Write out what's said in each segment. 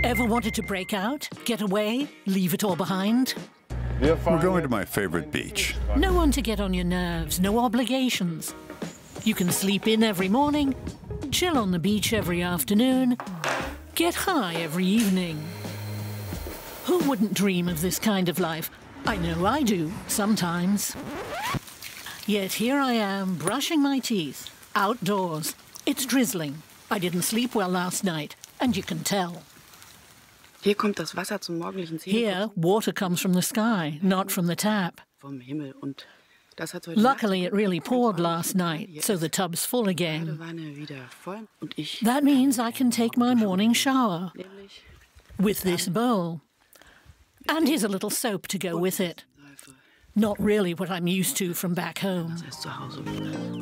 Ever wanted to break out, get away, leave it all behind? We're going to my favorite beach. No one to get on your nerves, no obligations. You can sleep in every morning, chill on the beach every afternoon, get high every evening. Who wouldn't dream of this kind of life? I know I do, sometimes. Yet here I am, brushing my teeth, outdoors. It's drizzling. I didn't sleep well last night, and you can tell. Hier kommt das Wasser zum morgendlichen Zähneputzen. Here, water comes from the sky, not from the tap. Vom Himmel. Und das hat heute Luckily, Nacht it really poured last night, so the tub's full die again. Badewanne wieder voll. Und ich That means I can take my morning shower nämlich with this bowl. And here's a little soap to go with it. Seife. Not really what I'm used to from back home. Das heißt zu Hause.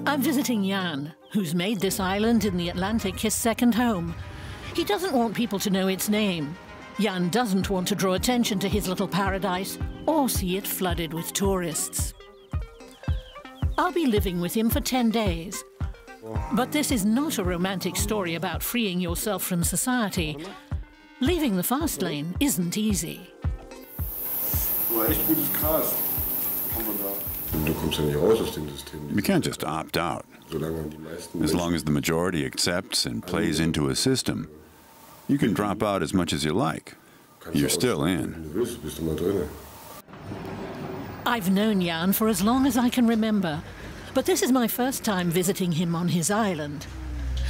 I'm visiting Jan, who's made this island in the Atlantic his second home. He doesn't want people to know its name. Jan doesn't want to draw attention to his little paradise or see it flooded with tourists. I'll be living with him for 10 days. But this is not a romantic story about freeing yourself from society. Leaving the fast lane isn't easy. Echt gutes Gras haben wir da. Du kommst ja nicht raus aus dem System. You can't just opt out. Solange die meisten As long as the majority accepts and plays into a system, you can drop out as much as you like. You're still in. Wenn du willst, bist du mal drin. I've known Jan for as long as I can remember, but this is my first time visiting him on his island.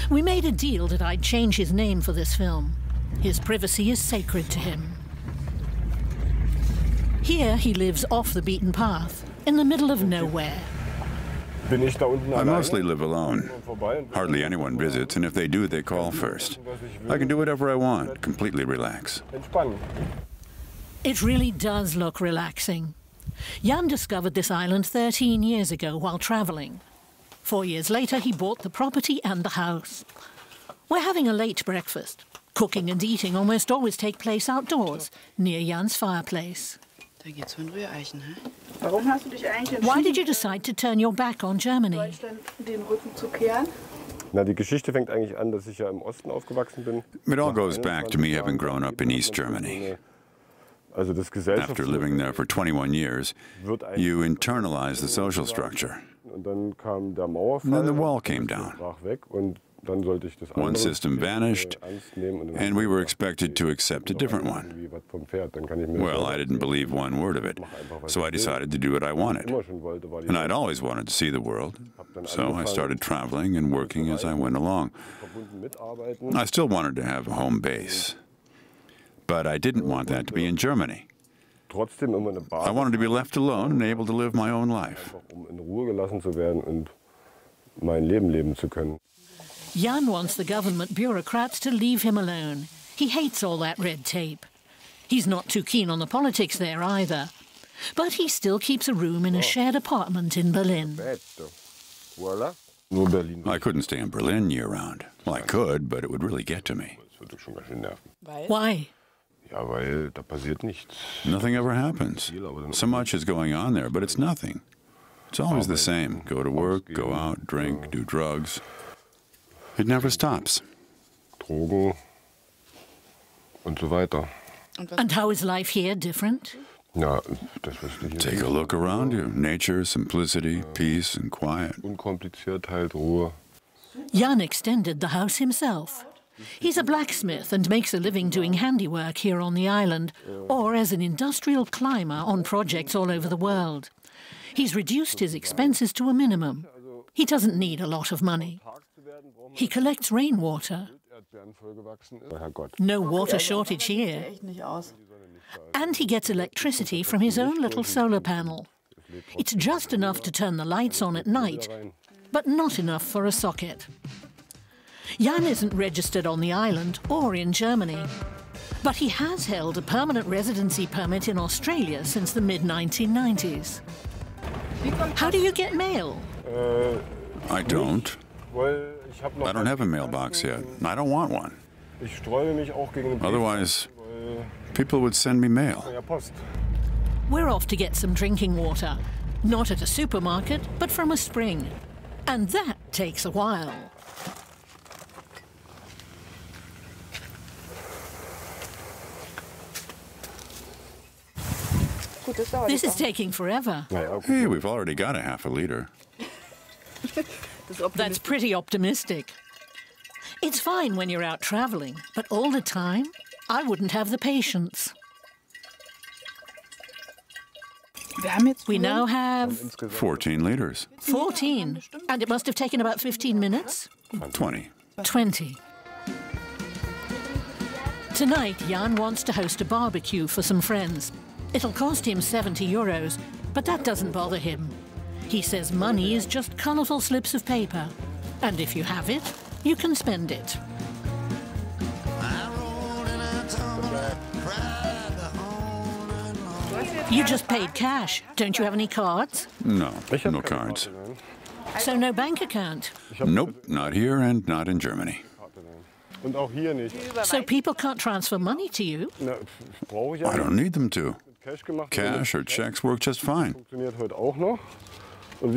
We made a deal that I'd change his name for this film. His privacy is sacred to him. Here he lives off the beaten path, in the middle of nowhere. Bin ich da unten I alleine? mostly live alone. Hardly anyone visits, and if they do, they call first. I can do whatever I want, completely relax. Entspannen. It really does look relaxing. Jan discovered this island 13 years ago while travelling. 4 years later, he bought the property and the house. We're having a late breakfast. Cooking and eating almost always take place outdoors, near Jan's fireplace. Da geht's von Rühreichen, hä? Warum hast du dich eigentlich Why entschieden, did you decide to turn your back on Germany? Deutschland den Rücken zu kehren? Na, die Geschichte fängt eigentlich an, dass ich ja im Osten aufgewachsen bin. It all goes back to me having grown up in East Germany. Also das After living there for 21 years, you internalize the social structure. Und dann kam der Mauerfall. And then the wall came down. Brach weg und dann sollte ich das One andere system vanished, ernst nehmen und dann and we were expected to accept a different one. wie was vom Pferd, dann kann ich mir Well, I didn't believe one word of it, so I decided to do what I wanted. immer schon wollte, war die And I'd always wanted to see the world, so I started traveling and working as I went along. verbunden mitarbeiten. I still wanted to have a home base, but I didn't want that to be in Germany. Trotzdem immer eine I Basis, wanted to be left alone and able to live my own life. um in Ruhe gelassen zu werden und mein Leben leben zu können. Jan wants the government bureaucrats to leave him alone. He hates all that red tape. He's not too keen on the politics there either. But he still keeps a room in a shared apartment in Berlin. Voilà. Nur Berlin. I couldn't stay in Berlin year-round. Well, I could, but it would really get to me. Das würde schon ganz schön nerven. Why? Ja, weil da passiert nichts. Nothing ever happens. So much is going on there, but it's nothing. It's always the same. Go to work, go out, drink, do drugs. It never stops. Drogen und so weiter. And how is life here different? Ja, das wüsste ich Take a look around you. Nature, simplicity, peace, and quiet. Unkompliziertheit, Ruhe. Jan extended the house himself. He's a blacksmith and makes a living doing handiwork here on the island, or as an industrial climber on projects all over the world. He's reduced his expenses to a minimum. He doesn't need a lot of money. He collects rainwater. No water shortage here. Echt nicht aus. And he gets electricity from his own little solar panel. It's just enough to turn the lights on at night, but not enough for a socket. Jan isn't registered on the island or in Germany, but he has held a permanent residency permit in Australia since the mid-1990s. How do you get mail? I don't. Weil ich hab noch I don't have a mailbox yet. I don't want one. Ich sträube mich auch gegen den Brief, Otherwise, weil people would send me mail. ja Post. We're off to get some drinking water. Not at a supermarket, but from a spring. And that takes a while. This is taking forever. Hey, we've already got a half a liter. That's pretty optimistic. It's fine when you're out traveling, but all the time, I wouldn't have the patience. We now have 14 liters. 14, and it must have taken about 15 minutes? 20. 20. Tonight, Jan wants to host a barbecue for some friends. It'll cost him 70 euros, but that doesn't bother him. He says money is just colourful slips of paper, and if you have it, you can spend it. You just paid cash. Don't you have any cards? No, no cards. So no bank account? Nope, not here and not in Germany. So people can't transfer money to you? I don't need them to. Cash or checks work just fine.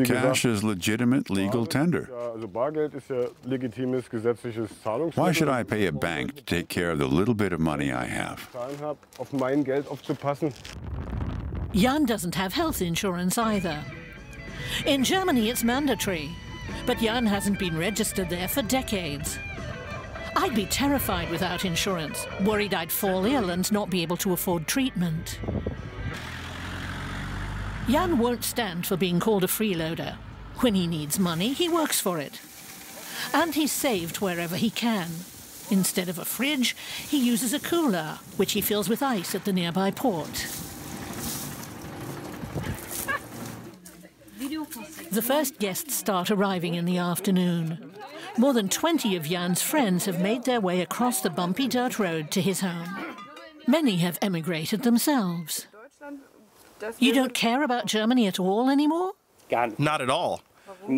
Cash is legitimate legal tender. Why should I pay a bank to take care of the little bit of money I have? Jan doesn't have health insurance either. In Germany, it's mandatory, but Jan hasn't been registered there for decades. I'd be terrified without insurance, worried I'd fall ill and not be able to afford treatment. Jan won't stand for being called a freeloader. When he needs money, he works for it. And he's saved wherever he can. Instead of a fridge, he uses a cooler, which he fills with ice at the nearby port. The first guests start arriving in the afternoon. More than 20 of Jan's friends have made their way across the bumpy dirt road to his home. Many have emigrated themselves. You don't care about Germany at all anymore? Not at all.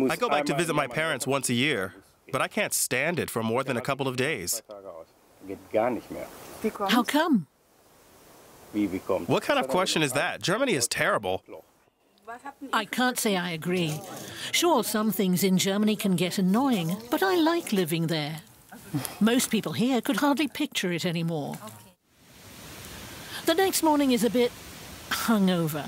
I go back to visit my parents once a year, but I can't stand it for more than a couple of days. How come? What kind of question is that? Germany is terrible. I can't say I agree. Sure, some things in Germany can get annoying, but I like living there. Most people here could hardly picture it anymore. The next morning is a bit hungover.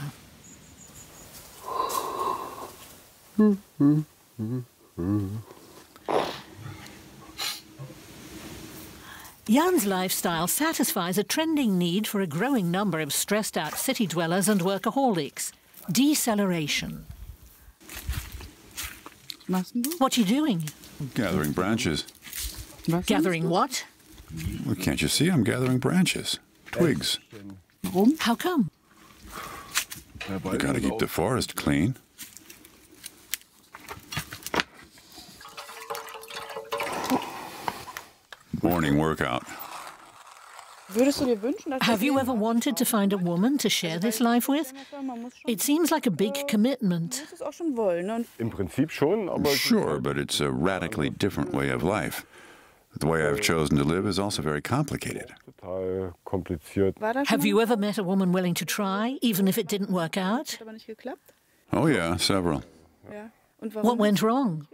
Jan's lifestyle satisfies a trending need for a growing number of stressed-out city dwellers and workaholics. Deceleration. What are you doing? Gathering branches. Gathering what? Well, can't you see? I'm gathering branches. Twigs. How come? You gotta keep the forest clean. Morning workout. Have you ever wanted to find a woman to share this life with? It seems like a big commitment. Sure, but it's a radically different way of life. The way I've chosen to live is also very complicated. Have you ever met a woman willing to try, even if it didn't work out? Oh yeah, several. What went wrong?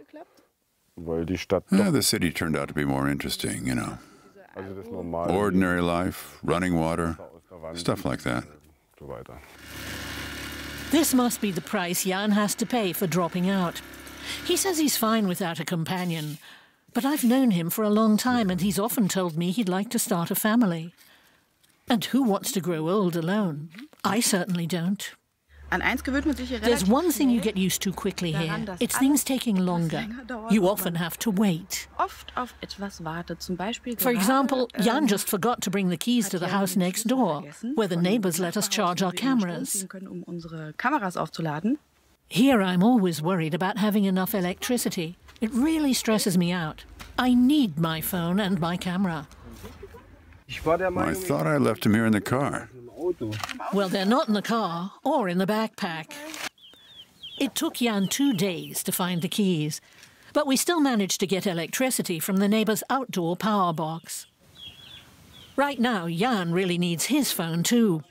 The city turned out to be more interesting, you know. Ordinary life, running water, stuff like that. This must be the price Jan has to pay for dropping out. He says he's fine without a companion, but I've known him for a long time and he's often told me he'd like to start a family. And who wants to grow old alone? I certainly don't. There's one thing you get used to quickly here. It's things taking longer. You often have to wait. For example, Jan just forgot to bring the keys to the house next door, where the neighbors let us charge our cameras. Here I'm always worried about having enough electricity. It really stresses me out. I need my phone and my camera. I thought I left him here in the car. Well, they're not in the car or in the backpack. It took Jan 2 days to find the keys, but we still managed to get electricity from the neighbor's outdoor power box. Right now, Jan really needs his phone too.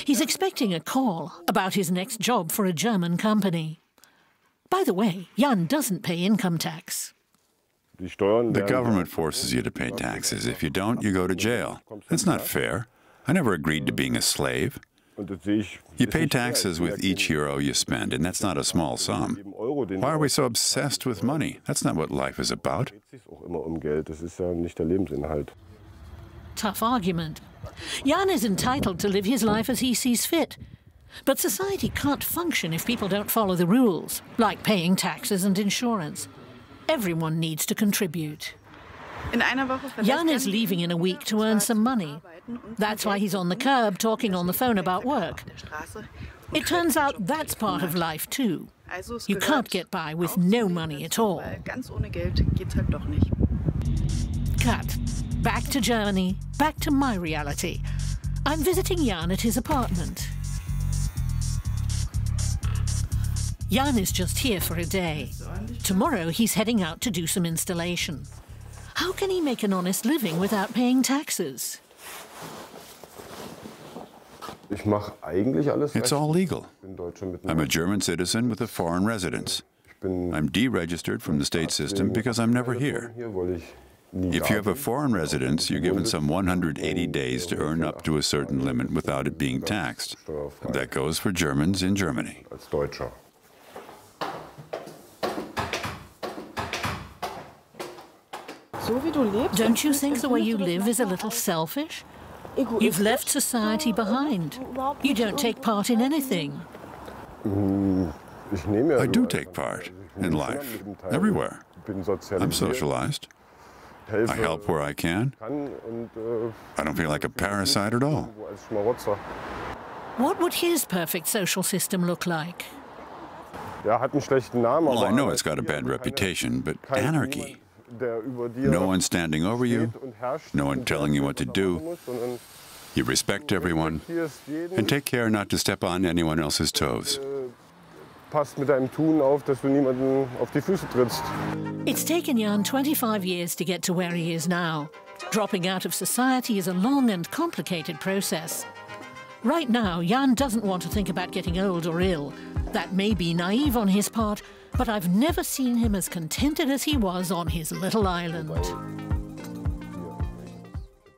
He's expecting a call about his next job for a German company. By the way, Jan doesn't pay income tax. The government forces you to pay taxes. If you don't, you go to jail. That's not fair. I never agreed to being a slave. You pay taxes with each euro you spend, and that's not a small sum. Why are we so obsessed with money? That's not what life is about. Tough argument. Jan is entitled to live his life as he sees fit. But society can't function if people don't follow the rules, like paying taxes and insurance. Everyone needs to contribute. Jan is leaving in a week to earn some money. That's why he's on the curb talking on the phone about work. It turns out that's part of life too. You can't get by with no money at all. Cut. Back to Germany, back to my reality. I'm visiting Jan at his apartment. Jan is just here for a day. Tomorrow he's heading out to do some installation. How can he make an honest living without paying taxes? It's all legal. I'm a German citizen with a foreign residence. I'm deregistered from the state system because I'm never here. If you have a foreign residence, you're given some 180 days to earn up to a certain limit without it being taxed. That goes for Germans in Germany. Don't you think the way you live is a little selfish? You've left society behind. You don't take part in anything. I do take part in life, everywhere. I'm socialized. I help where I can. I don't feel like a parasite at all. What would his perfect social system look like? Well, I know it's got a bad reputation, but anarchy. No one standing over you, no one telling you what to do. You respect everyone and take care not to step on anyone else's toes. It's taken Jan 25 years to get to where he is now. Dropping out of society is a long and complicated process. Right now, Jan doesn't want to think about getting old or ill. That may be naive on his part, but I've never seen him as contented as he was on his little island.